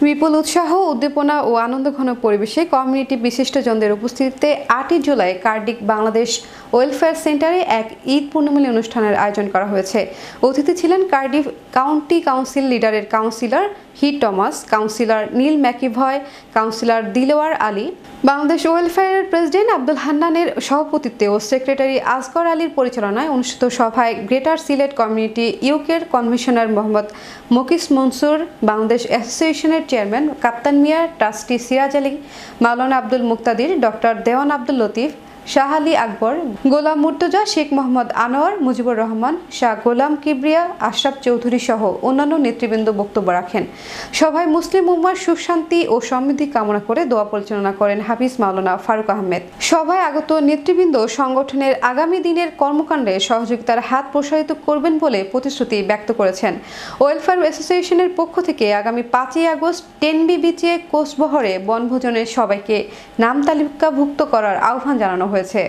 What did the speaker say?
বিপুল উৎসাহ, উদ্দীপনা ও আনন্দঘন পরিবেশে কমিউনিটি বিশিষ্টজনদের উপস্থিতিতে ৮ই জুলাই কার্ডিক বাংলাদেশ ওয়েলফেয়ার সেন্টারে এক ঈদ পূর্ণমিলনী অনুষ্ঠানের আয়োজন করা হয়েছে। অতিথি ছিলেন কার্ডিফ কাউন্টি কাউন্সিল লিডারের councillor Heath Thomas, councillor Neil McEvoy, councillor Dilwar Ali, Bangladesh ওয়েলফেয়ারের প্রেসিডেন্ট আব্দুল হান্নানের সভাপতিত্বে ও সেক্রেটারি আসগর আলীর পরিচালনায় অনুষ্ঠিত সভায় গ্রেটার সিলেট কমিউনিটি ইউকের কমিশনার মোহাম্মদ মকিস মনসুর, বাংলাদেশ অ্যাসোসিয়েশনের chairman Kaptan Miah, trustee Siraj Ali, Maulana Abdul Muqtadir, doctor Dewan Abdul Latif, Shah Ali Akbar, Golam Murtaza, Sheikh Mohammad Anwar, Mujibur Rahman, Shah Golam Kibria, Ashraf Chowdhury সহ অন্যান্য নেতৃবৃন্দ বক্তব্য রাখেন। সভায় মুসলিম উম্মার সুশান্তি ও সমৃদ্ধি কামনা করে দোয়া পরিচালনা করেন হাফিজ মাওলানা ফারুক আহমেদ। সভায় আগত নেতৃবৃন্দ সংগঠনের আগামী দিনের কর্মকাণ্ডে সহযোগিতার হাত প্রসারিত করবেন বলে প্রতিশ্রুতি ব্যক্ত করেছেন। ওয়েলফেয়ার অ্যাসোসিয়েশনের পক্ষ থেকে আগামী 5ই আগস্ট টেনবি বিচে কোচবহরে বনভোজনে সবাইকে নাম তালিকাভুক্ত করার আহ্বান জানানো হয়েছে।